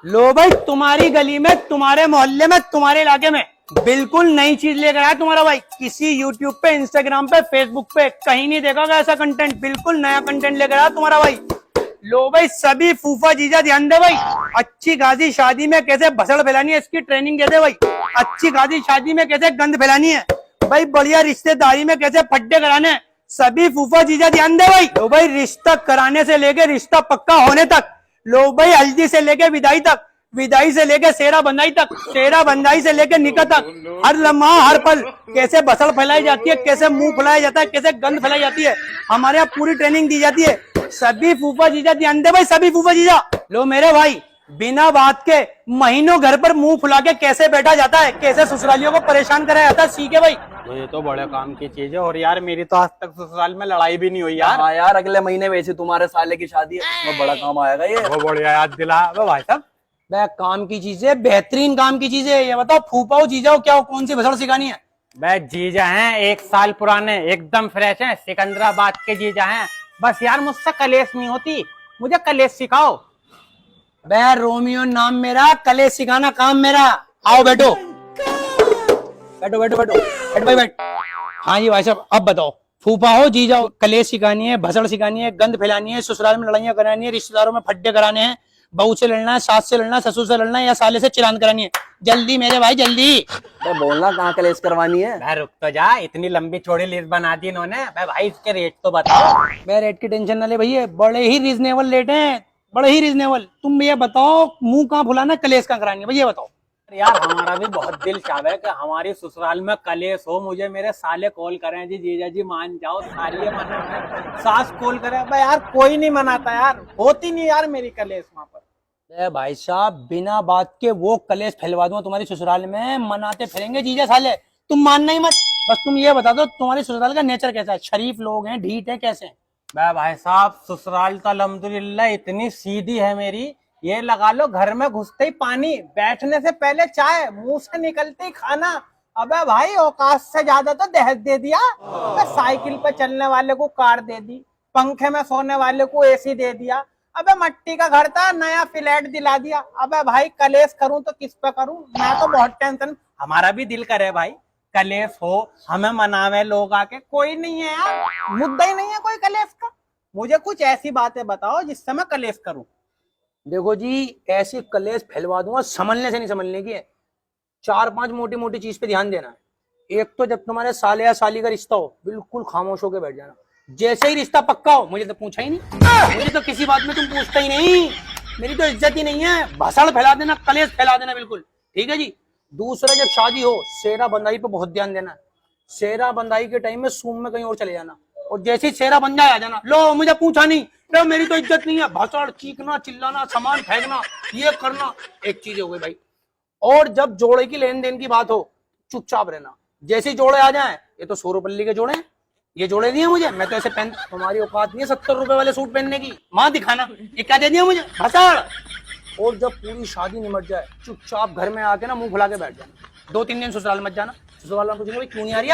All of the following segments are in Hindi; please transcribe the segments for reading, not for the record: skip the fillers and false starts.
लो भाई, तुम्हारी गली में, तुम्हारे मोहल्ले में, तुम्हारे इलाके में बिल्कुल नई चीज लेकर आया तुम्हारा भाई। किसी यूट्यूब पे, इंस्टाग्राम पे, फेसबुक पे कहीं नहीं देखा होगा ऐसा कंटेंट। बिल्कुल नया कंटेंट लेकर आया तुम्हारा भाई। लो भाई, सभी फूफा जीजा ध्यान दे भाई। अच्छी खासी शादी में कैसे भसड़ फैलानी है इसकी ट्रेनिंग दे दे भाई। अच्छी खासी शादी में कैसे गंद फैलानी है भाई। बढ़िया रिश्तेदारी में कैसे फड्डे कराने हैं, सभी फूफा जीजा ध्यान दे भाई। लो भाई, रिश्ता कराने से लेके रिश्ता पक्का होने तक, लो भाई हल्दी से लेके विदाई तक, विदाई से लेके सेरा बंधाई तक, सेरा बंधाई से लेके निकाह तक, हर लम्हा हर पल कैसे बसड़ फैलाई जाती है, कैसे मुंह फैलाया जाता है, कैसे गंद फैलाई जाती है, हमारे यहाँ पूरी ट्रेनिंग दी जाती है। सभी फूफा जीजा ध्यान दे भाई, सभी फूफा जीजा। लो मेरे भाई, बिना बात के महीनों घर पर मुंह फुला के कैसे बैठा जाता है, कैसे ससुरालियों को परेशान कराया जाता है, सीखे भाई। तो ये तो बड़े काम की चीज है। और यार मेरी तो आज तक ससुराल में लड़ाई भी नहीं हुई यार। हाँ यार, अगले महीने वैसे तुम्हारे साले की शादी है, वो बड़ा काम आएगा ये। वो बढ़िया याद दिला भाई साहब। वह काम की चीज है, बेहतरीन काम की चीज है। ये बताओ, फूफा हो जीजा हो, क्या हो, कौन सी भसड़ सिखानी है? भाई जीजा हैं 1 साल पुराने, एकदम फ्रेश हैं, सिकंदराबाद के जीजा हैं। बस यार मुझसे कलेश नहीं होती, मुझे कलेश सिखाओ। बे रोमियो नाम मेरा, कलेश सिखाना काम मेरा। आओ बैठो बैठो बैठो बैठो, बैठ भाई बैठ। हाँ जी भाई साहब, अब बताओ, फूफा हो जीजा हो, कलेश सिखानी है, भसड़ सिखानी है, गंद फैलानी है, ससुराल में लड़ाइयां करानी है, रिश्तेदारों में फड्डे कराने हैं, बहू से लड़ना है, सास से लड़ना है, ससुर से लड़ना है, या साले से चिरान करानी है? जल्दी मेरे भाई जल्दी। बोलना कहाँ कलेश करवानी है। भाई रुक तो जा, इतनी लंबी चौड़ी लिस्ट बना दी इन्होंने। भाई इसके रेट तो बताओ। मैं रेट की टेंशन ना ले भैया, बड़े ही रीजनेबल रेट हैं, बड़े ही रीजनेबल। तुम ये बताओ, मुंह कहाँ फुलाना, कलेश कहाँ करानी है, भैया बताओ। यार हमारा भी बहुत दिल चाहता है कि हमारी ससुराल में कलेश हो। मुझे मेरे साले कॉल करें, जी जीजा जी मान जाओ, साले मना, सास कॉल करे। भाई यार कोई नहीं मनाता यार, होती नहीं यार मेरी कलेश वहां पर। भाई साहब, बिना बात के वो कलेश फैलवा दूंगा तुम्हारी ससुराल में, मनाते फिरेंगे जीजा साले। तुम मानना ही मत, बस तुम ये बता दो तुम्हारी ससुराल का नेचर कैसा है, शरीफ लोग हैं, ढीठ है, कैसे हैं? भाई साहब, ससुराल तो अल्हम्दुलिल्लाह इतनी सीधी है मेरी, ये लगा लो घर में घुसते ही पानी, बैठने से पहले चाय, मुंह से निकलते ही खाना। अबे भाई औकात से ज्यादा तो दहेज दे दिया। साइकिल पे चलने वाले को कार दे दी, पंखे में सोने वाले को एसी दे दिया। अबे मट्टी का घर था, नया फ्लैट दिला दिया। अबे भाई कलेश करूं तो किस पे करूं? मैं तो बहुत टेंशन। हमारा भी दिल करे भाई कलेश हो, हमें मनावे लोग आके, कोई नहीं है यार, मुद्दा ही नहीं है कोई कलेश का। मुझे कुछ ऐसी बातें बताओ जिससे मैं कलेश करूं। देखो जी, ऐसी कलेश फैलवा दूंगा, संभलने से नहीं संभलने की है। 4-5 मोटी मोटी चीज पे ध्यान देना है। एक तो जब तुम्हारे साले या साली का रिश्ता हो, बिल्कुल खामोश होकर बैठ जाना। जैसे ही रिश्ता पक्का हो, मुझे तो पूछा ही नहीं, मुझे तो किसी बात में तुम पूछता ही नहीं, मेरी तो इज्जत ही नहीं है। भसड़ फैला देना, कलेश फैला देना, बिल्कुल ठीक है जी। दूसरा, जब शादी हो, सेहरा बंधाई पे बहुत ध्यान देना है। सेहरा बंधाई के टाइम में सूम में कहीं और चले जाना, और जैसे ही सेहरा बन जाए आ जाना। लो मुझे पूछा नहीं, तो मेरी तो इज्जत नहीं है। भसड़, चीखना, चिल्लाना, सामान फेंकना, ये करना, एक चीज हो गई भाई। और जब जोड़े की लेन देन की बात हो, चुपचाप रहना। जैसे ही जोड़े आ जाए, ये तो 100 रुपये के जोड़े हैं, ये जोड़े दिए मुझे, मैं तो ऐसे पहन, तुम्हारी औकात नहीं है 70 रुपए वाले सूट पहनने की, माँ दिखाना, ये क्या दे दिया मुझे, भसड़। और जब पूरी शादी निमट जाए, चुपचाप घर में आके ना मुंह फुला के बैठ जाना। 2-3 दिन ससुराल मत जाना। ससुराल में पूछेंगे क्यों नहीं आ रही,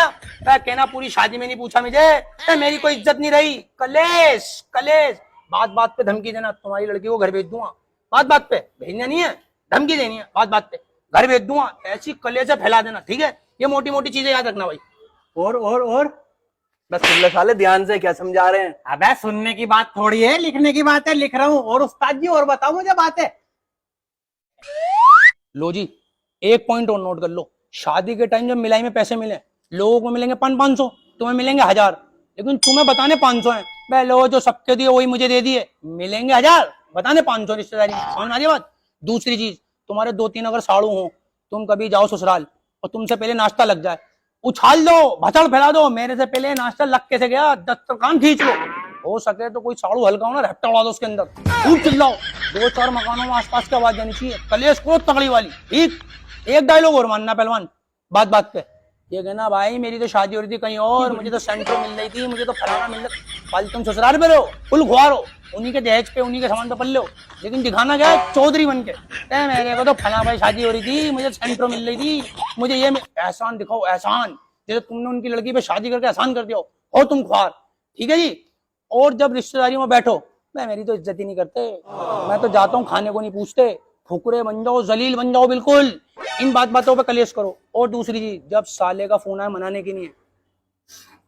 मैं कहना पूरी शादी में नहीं पूछा मुझे, मेरी कोई इज्जत नहीं रही। कलेश कलेश, बात बात पे धमकी देना, तुम्हारी लड़की को घर भेज दूंगा। बात बात पे भेजना नहीं है, धमकी देनी है, बात बात पे घर भेज दूंगा, ऐसी कलेश फैला देना, ठीक है? ये मोटी मोटी चीजें याद रखना भाई। और बस सुन ले साले ध्यान से, क्या समझा रहे हैं। अबे सुनने की बात थोड़ी है, लिखने की बात है, लिख रहा हूँ। और उस्ताद जी और बताओ मुझे बातें। लो जी, एक पॉइंट और नोट कर लो, शादी के टाइम जब मिलाई में पैसे मिले, लोगों को मिलेंगे 500-500, तुम्हें मिलेंगे 1000, लेकिन तुम्हें बताने 500 है। भाई लो, जो सबके दिए वही मुझे दे दिए, मिलेंगे 1000, बताने 500 रिश्तेदारी। समझ आ रही बात? दूसरी चीज, तुम्हारे 2-3 अगर साड़ू हो, तुम कभी जाओ ससुराल और तुमसे पहले नाश्ता लग जाए, उछाल दो, भसड़ फैला दो, मेरे से पहले नाश्ता लग कैसे गया, दस्तरखान खींच लो। हो सके तो कोई साड़ू हल्का हो ना, रट्टा उड़ा दो उसके अंदर, खूब चिल्लाओ, 2-4 मकानों में आसपास की आवाज जानी चाहिए, कलेश को तगड़ी वाली, ठीक? एक डायलॉग और मानना पहलवान, बात बात पे ये कहना, भाई मेरी तो शादी हो रही थी कहीं और, मुझे तो सेंटर मिल रही थी, मुझे तो फलाना मिल रहा। कल तुम ससुराल पे रहो, फुल खुआर हो, उन्हीं के दहेज पे, उन्हीं के सामान पे पल्ले हो, लेकिन दिखाना क्या है, चौधरी बन के, मेरे को तो फला भाई शादी हो रही थी, मुझे सेंटर मिल रही थी, मुझे ये एहसान दिखाओ, एहसान, जैसे तुमने उनकी लड़की पे शादी करके एहसान कर दिया हो तुम खुआर, ठीक है जी। और जब रिश्तेदारी में बैठो, मैं मेरी तो इज्जत ही नहीं करते, मैं तो जाता हूँ खाने को नहीं पूछते, फुकरे बन जाओ, जलील बन जाओ बिल्कुल। इन बातों पे कलेश करो। और दूसरी चीज, जब साले का फोन आए मनाने की नहीं है,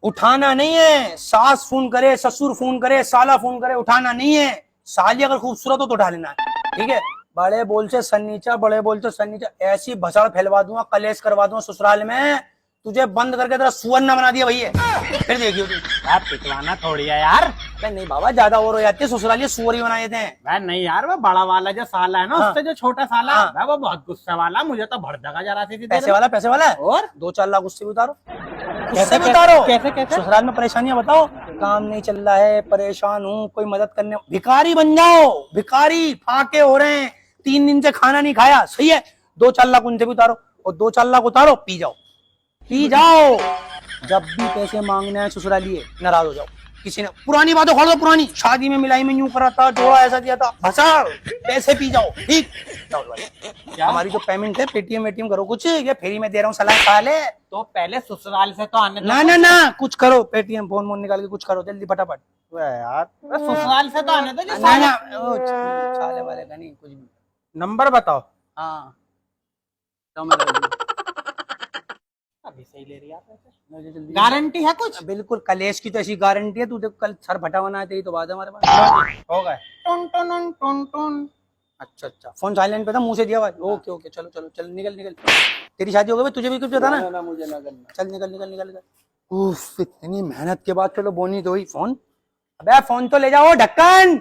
उठाना नहीं है। सास फोन करे, ससुर फोन करे, साला फोन करे, उठाना नहीं है। साली अगर खूबसूरत हो तो उठा लेना है, ठीक है। बड़े बोल से सन्नीचा, बड़े बोल से सन्नीचा, ऐसी भसड़ फैलवा दूंगा, कलेश करवा दूंगा ससुराल में, तुझे बंद करके तेरा सुअर ना बना दिया भैया, फिर देखियो तू। यार पिटवाना थोड़ी है यार। नहीं बाबा, ज्यादा और हो जाती है, ससुराली सुअर ही बना देते हैं। वह नहीं यार, वो बड़ा वाला जो साला है ना, हाँ। उससे जो छोटा साला हाँ। है, वो बहुत गुस्से वाला, मुझे तो भड़का जा रहा थी। पैसे वाला, पैसे वाला है। और 2-4 लाख उससे भी उतारो, कैसे उससे भी उतारो। कैसे कैसे? ससुराल में परेशानियां बताओ, काम नहीं चल रहा है, परेशान हूँ, कोई मदद करने, भिखारी बन जाओ, भिखारी, फाके हो रहे हैं, 3 दिन से खाना नहीं खाया, सही है। 2-4 लाख उनसे भी उतारो, और 2-4 लाख उतारो, पी जाओ, पी जाओ। जब भी पैसे मांगने हैं ससुरालिए, नाराज हो जाओ। किसी ने पुरानी बातों खोल दो, पुरानी शादी में मिलाई में यूं करा था, जोड़ा ऐसा दिया था, भसाड़, पैसे पी जाओ, ठीक। हमारी जो पेमेंट है, पेटीएम वेटीएम करो कुछ, ये फ्री में दे रहा हूँ, सलाह खा ले। तो पहले ससुराल से तो आने दो। ना ना ना, कुछ करो, पेटीएम फोन मोन निकाल के कुछ करो जल्दी फटाफट। यार ससुराल से तो आने दो जो ना ना, ओ, साले वाले का नहीं कुछ भी। नंबर बताओ। हाँ, तो मैं कर दूँ। अभी सही ले रही है आप पैसे। मुझे जल्दी- गारंटी है कुछ? बिल्कुल, कलेश की तो ऐसी गारंटी है, तू देख कल सर फटा होना है तेरी तो बात है हमारे पास। हो गए। टुन टुन टुन टुन। अच्छा अच्छा, फोन साइलेंट पे था, मुंह से दिया आवाज। ओके ओके, चलो चलो चल, निकल निकल। तेरी शादी हो गई, तुझे भी कुछ पता ना? ना मुझे ना करना। चल निकल निकल निकल निकल। उफ, इतनी मेहनत के बाद चलो बोनी तो हुई। फोन, अबे फोन तो ले जाओ, ढक्कन।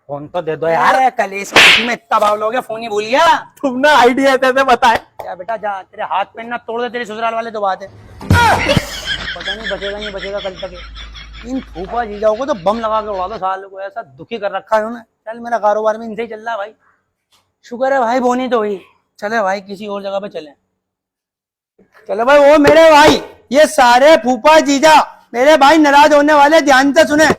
फोन तो दे दो यार। यार कलेश में इतना भाव लोगे, फोन ही भूल गया। तुमने आइडिया कैसे बताए? क्या बेटा, जा, तेरे हाथ पैर ना तोड़ दे तेरे ससुराल वाले, तो बात है। पता नहीं बचेगा नहीं बचेगा कल तक। इन फूफा जीजाओं को तो बम लगा के उड़ा दो, साल को ऐसा दुखी कर रखा है उन्होंने। चल, मेरा कारोबार में इनसे ही चल रहा है भाई। शुक्र है भाई, बोनी तो हुई। चले भाई, किसी और जगह पे चले। चलो भाई, वो मेरे भाई, ये सारे फूफा जीजा मेरे भाई नाराज होने वाले, ध्यान से सुने।